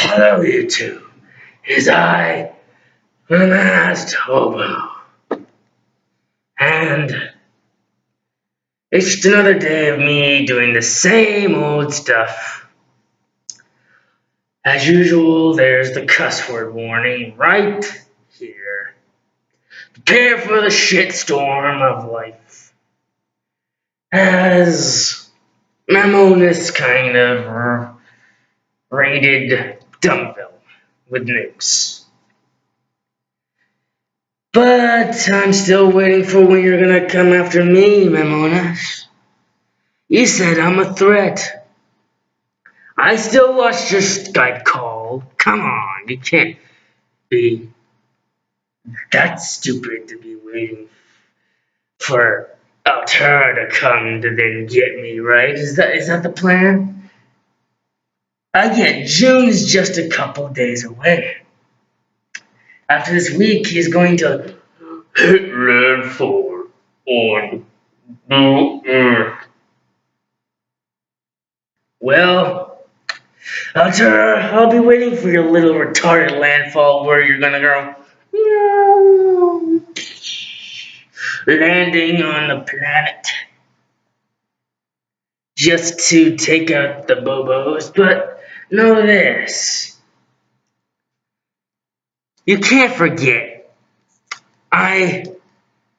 Hello, you two. Is I, the last hobo. And it's just another day of me doing the same old stuff. As usual, there's the cuss word warning right here. Prepare for the shitstorm of life. As Mamonis kind of raided Dumbville with nukes. But I'm still waiting for when you're gonna come after me, Mamonas. You said I'm a threat. I still watched your Skype call. Come on, you can't be that stupid to be waiting for Altura to come to then get me, right? Is that the plan? Again, June's just a couple days away. After this week, he's going to hit land 4 on New Earth. Well, Altura, I'll be waiting for your little retarded landfall where you're gonna go landing on the planet just to take out the bobos. But know this. You can't forget, I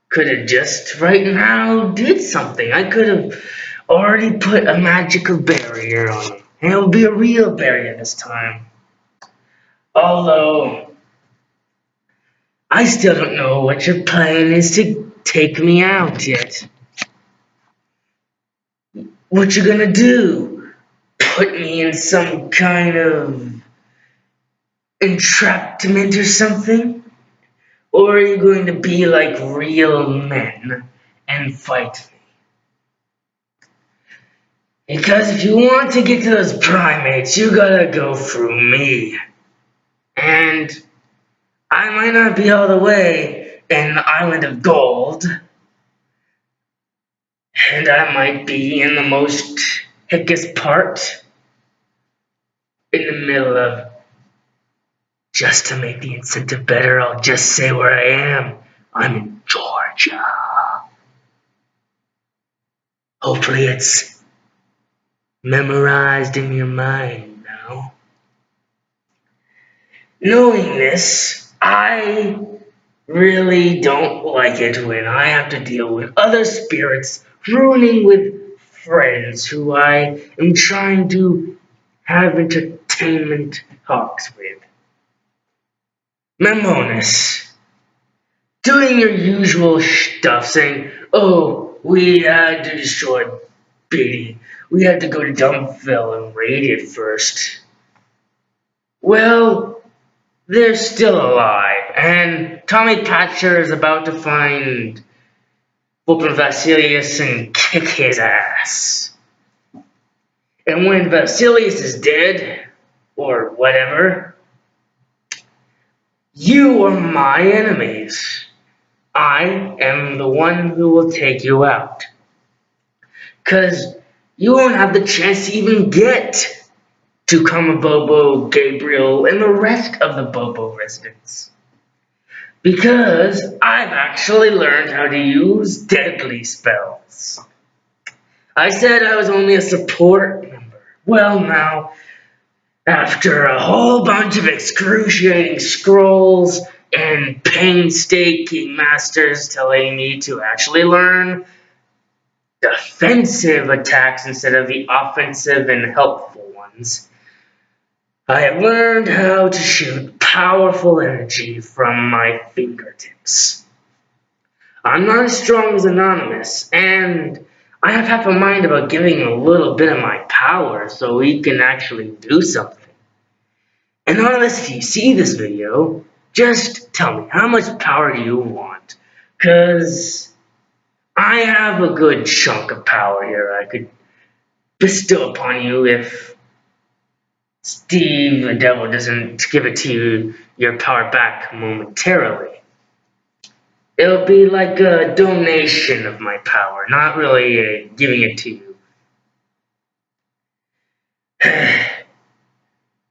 could have just right now did something. I could have already put a magical barrier on him. And it would be a real barrier this time. Although, I still don't know what your plan is to take me out yet. What you gonna do? Put me in some kind of entrapment or something? Or are you going to be like real men and fight me? Because if you want to get to those primates, you gotta go through me. And I might not be all the way in the Island of Gold. And I might be in the most hickest part. In the middle of. Just to make the incentive better, I'll just say where I am. I'm in Georgia. Hopefully it's memorized in your mind now. Knowing this, I really don't like it when I have to deal with other spirits ruining with friends who I am trying to have entertainment talks with. Mamonis, doing your usual stuff, saying, oh, we had to destroy Beatty. We had to go to Dumbville and raid it first. Well, they're still alive, and Tommy Patcher is about to find Vulcan Vasilius and kick his ass. And when Vasilius is dead, or whatever, you are my enemies. I am the one who will take you out. 'Cause you won't have the chance to even get to Bobo, Gabriel, and the rest of the Bobo residents. Because I've actually learned how to use deadly spells. I said I was only a support member. Well, now, after a whole bunch of excruciating scrolls and painstaking masters telling me to actually learn defensive attacks instead of the offensive and helpful ones, I have learned how to shoot powerful energy from my fingertips. I'm not as strong as Anonymous, and I have half a mind about giving a little bit of my power so he can actually do something. Anonymous, if you see this video, just tell me, how much power do you want? 'Cause I have a good chunk of power here I could bestow upon you if Steve the Devil doesn't give it to you, your power back momentarily. It'll be like a donation of my power, not really giving it to you.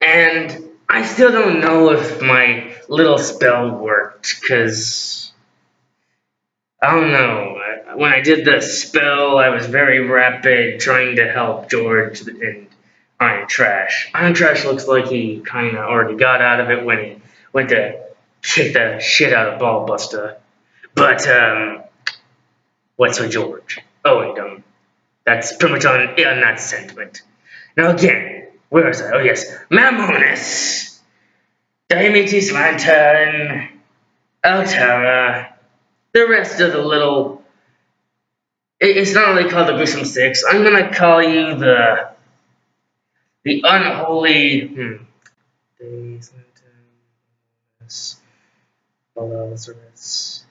And I still don't know if my little spell worked, because I don't know. When I did the spell, I was very rapid trying to help George and Iron Trash. Iron Trash looks like he kind of already got out of it when he went to kick the shit out of Ballbuster. But, what's with George? Oh, wait, that's pretty much on that sentiment. Now again, where is that? Oh, yes. Mamonis! Diomedes Lantern, Altara, the rest of the little... It's not really called the Gruesome Six. I'm gonna call you the unholy... Diomedes Lantern, Lazarus...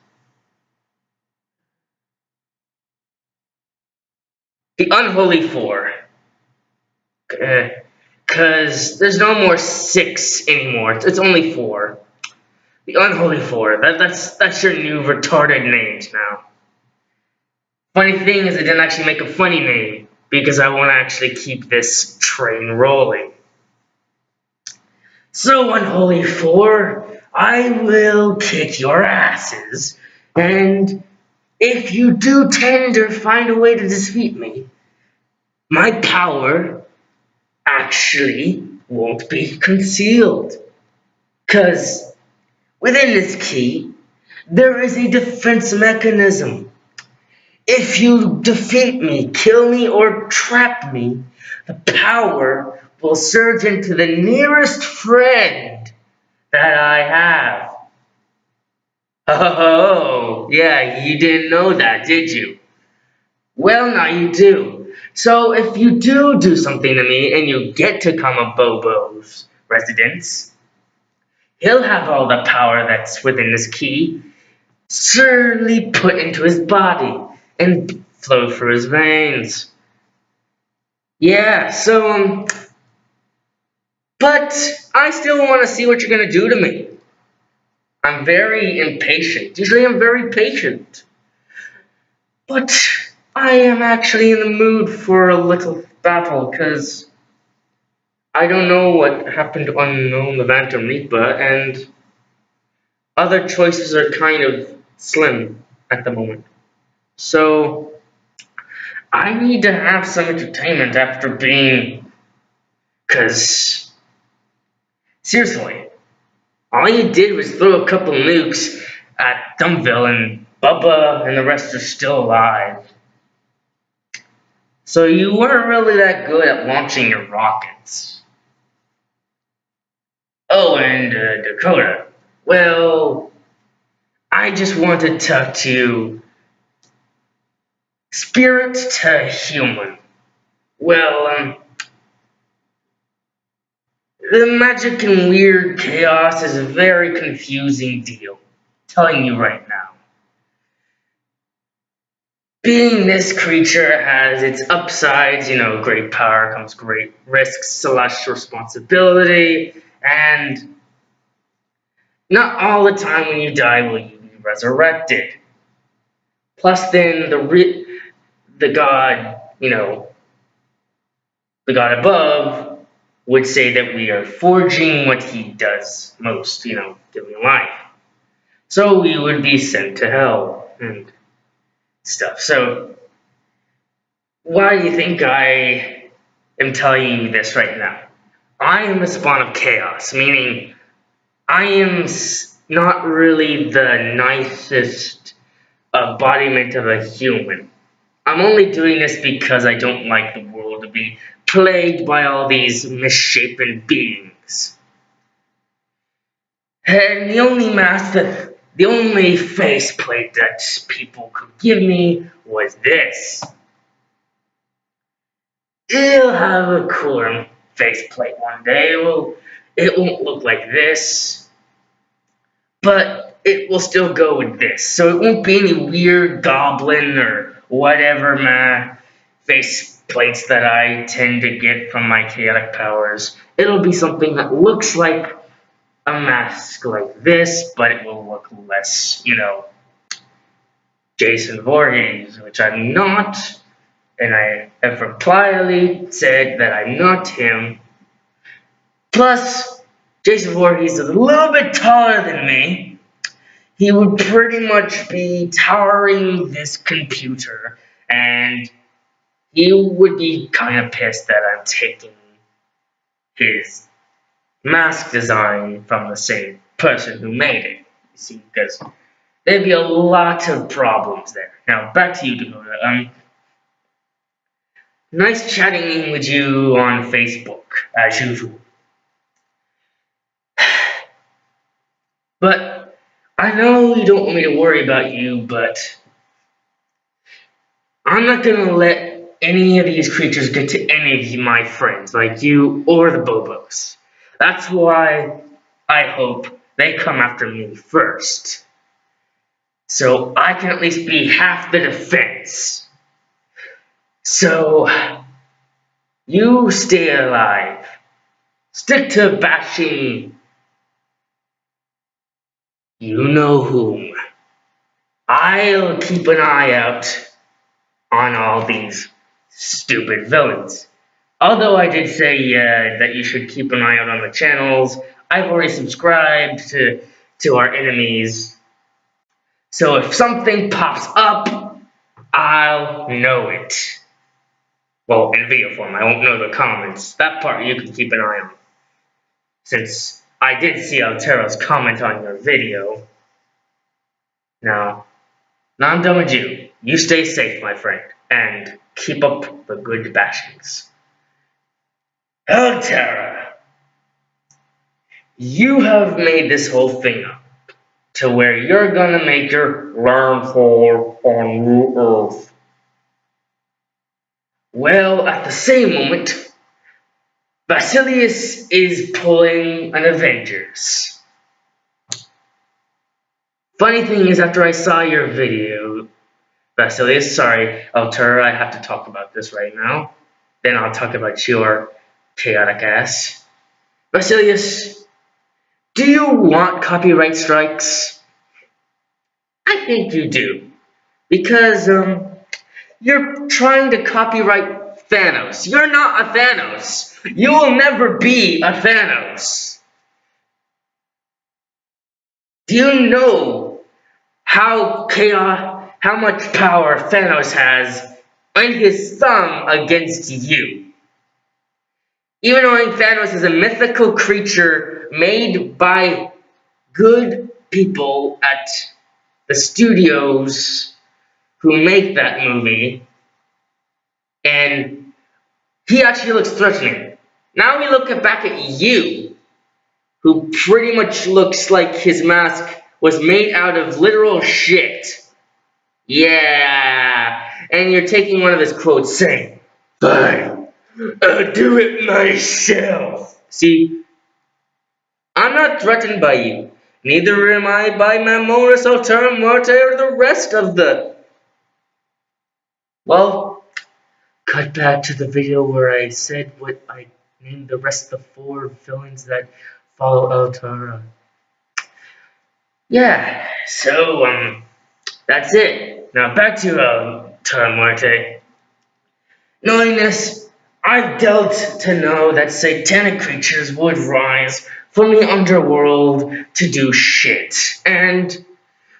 The unholy four. Because there's no more six anymore. It's only four. The unholy four. That's your new retarded names now. Funny thing is, I didn't actually make a funny name because I want to actually keep this train rolling. So, unholy four, I will kick your asses, and if you do tend to find a way to defeat me, my power actually won't be concealed. Because within this key, there is a defense mechanism. If you defeat me, kill me, or trap me, the power will surge into the nearest friend that I have. Oh, yeah, you didn't know that, did you? Well, now you do. So if you do something to me and you get to come a Bobo's residence, he'll have all the power that's within this key surely put into his body and flow through his veins. Yeah, so, but I still want to see what you're going to do to me. I'm very impatient. Usually I'm very patient. But I am actually in the mood for a little battle, because I don't know what happened to Unknown Levant Reaper, and other choices are kind of slim at the moment. So, I need to have some entertainment after being... Because, seriously, all you did was throw a couple nukes at Dumbville, and Bubba and the rest are still alive. So you weren't really that good at launching your rockets. Oh, and Dakota. Well, I just want to talk to you. Spirit to human. Well, the magic and weird chaos is a very confusing deal. Telling you right now. Being this creature has its upsides, great power comes great risks / responsibility, and not all the time when you die will you be resurrected. Plus then the god, the god above would say that we are forging what he does most, giving life. So we would be sent to hell and stuff. So why do you think I am telling you this right now? I am the spawn of chaos, meaning I am not really the nicest embodiment of a human. I'm only doing this because I don't like the world to be plagued by all these misshapen beings. And the only faceplate that people could give me was this. It'll have a cooler faceplate one day. It won't look like this, but it will still go with this. So it won't be any weird goblin or whatever face plates that I tend to get from my chaotic powers. It'll be something that looks like a mask like this, but it will look less, Jason Voorhees, which I'm not, and I have repliedly said that I'm not him. Plus, Jason Voorhees is a little bit taller than me. He would pretty much be towering this computer, and he would be kind of pissed that I'm taking his mask design from the same person who made it. You see, because there'd be a lot of problems there. Now, back to you, Dakota. Nice chatting with you on Facebook, as usual. But I know you don't want me to worry about you, but I'm not gonna let any of these creatures get to any of my friends, like you or the Bobos. That's why I hope they come after me first, so I can at least be half the defense. So, you stay alive. Stick to bashing you know whom. I'll keep an eye out on all these stupid villains. Although I did say that you should keep an eye out on the channels, I've already subscribed to our enemies. So if something pops up, I'll know it. Well, in video form, I won't know the comments. That part you can keep an eye on. Since I did see Altero's comment on your video. Now I'm done with you. You stay safe, my friend, and keep up the good bashings. Altera, you have made this whole thing up to where you're gonna make your landfall on New Earth. Well, at the same moment, Basilius is pulling an Avengers. Funny thing is, after I saw your video, Basilius, sorry, Altera, I have to talk about this right now. Then I'll talk about your chaotic ass. Basilius, do you want copyright strikes? I think you do. Because, you're trying to copyright Thanos. You're not a Thanos. You will never be a Thanos. Do you know how much power Thanos has in his thumb against you? Even though Thanos is a mythical creature made by good people at the studios who make that movie, and he actually looks threatening. Now we look back at you, who pretty much looks like his mask was made out of literal shit. Yeah, and you're taking one of his quotes saying, "Fine, I'll do it myself." See, I'm not threatened by you. Neither am I by Mamonas Altera Marte or the rest of the... Well, cut back to the video where I said what I named the rest of the 4 villains that follow Altera. Yeah, so, that's it. Now back to Altera Marte. Knowing this, I've dealt to know that satanic creatures would rise from the underworld to do shit. And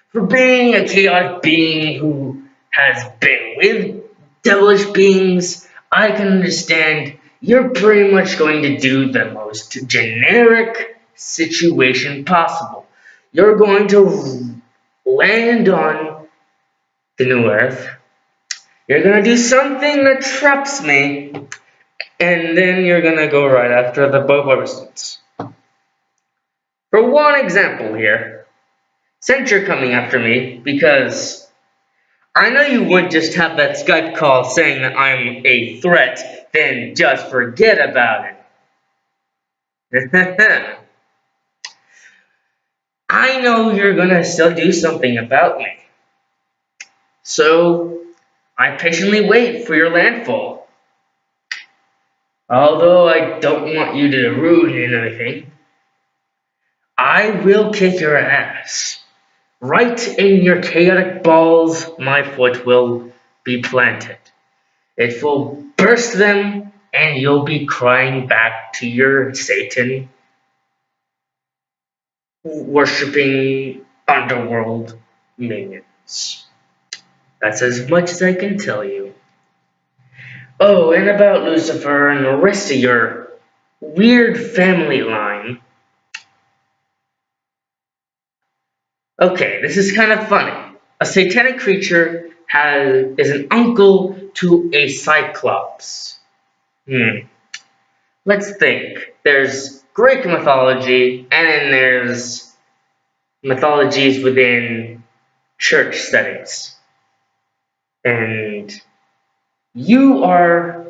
for being a chaotic being who has been with devilish beings, I can understand you're pretty much going to do the most generic situation possible. You're going to land on the New Earth. You're going to do something that traps me. And then you're going to go right after the bobo residens. For one example here, since you're coming after me, because I know you wouldn't just have that Skype call saying that I'm a threat, then just forget about it. I know you're gonna still do something about me. So, I patiently wait for your landfall. Although I don't want you to ruin anything, I will kick your ass. Right in your chaotic balls, my foot will be planted. It will burst them, and you'll be crying back to your Satan worshipping underworld minions. That's as much as I can tell you. Oh, and about Lucifer and the rest of your weird family line. Okay, this is kind of funny. A satanic creature is an uncle to a cyclops. Let's think. There's Greek mythology, and then there's mythologies within church settings. And you are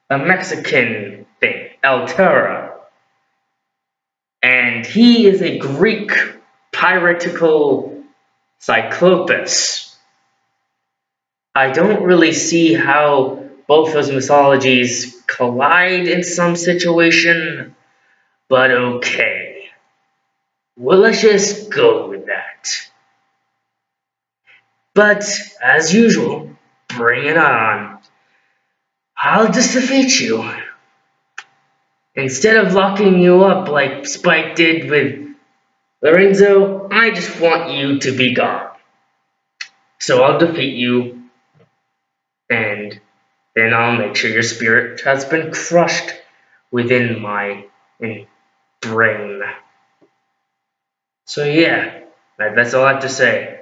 a Mexican thing, Altera, and he is a Greek piratical cyclopus. I don't really see how both those mythologies collide in some situation, but okay. Well, let's just go with that. But, as usual, bring it on. I'll just defeat you. Instead of locking you up like Spike did with Lorenzo, I just want you to be gone. So I'll defeat you, and then I'll make sure your spirit has been crushed within my brain. So yeah, that's all I have to say.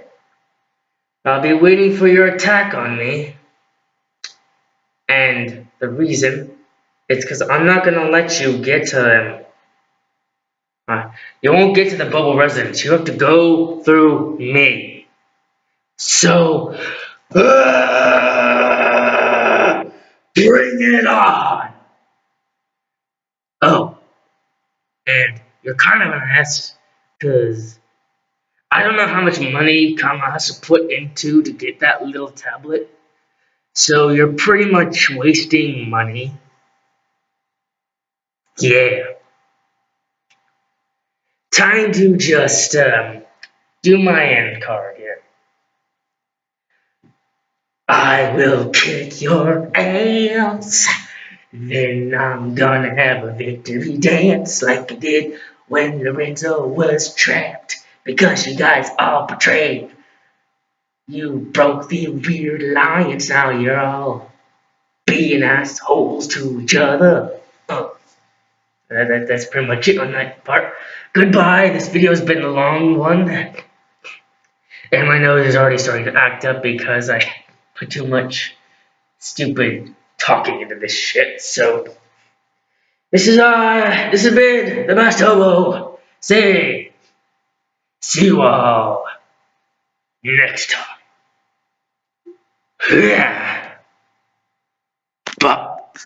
I'll be waiting for your attack on me, and the reason is because I'm not gonna let you get to them. You won't get to the Bobo residence. You have to go through me. So, bring it on! Oh, and you're kind of an ass, because I don't know how much money Kama has to put into to get that little tablet. So you're pretty much wasting money. Yeah. Time to just do my end card here. I will kick your ass. Then I'm gonna have a victory dance like I did when Lorenzo was trapped. Because you guys all betrayed. You broke the weird alliance, now you're all being assholes to each other. That's pretty much it on that part. Goodbye, this video has been a long one. And my nose is already starting to act up because I put too much stupid talking into this shit. So this has been the Masked Hobo. Say, see you all next time. Yeah. But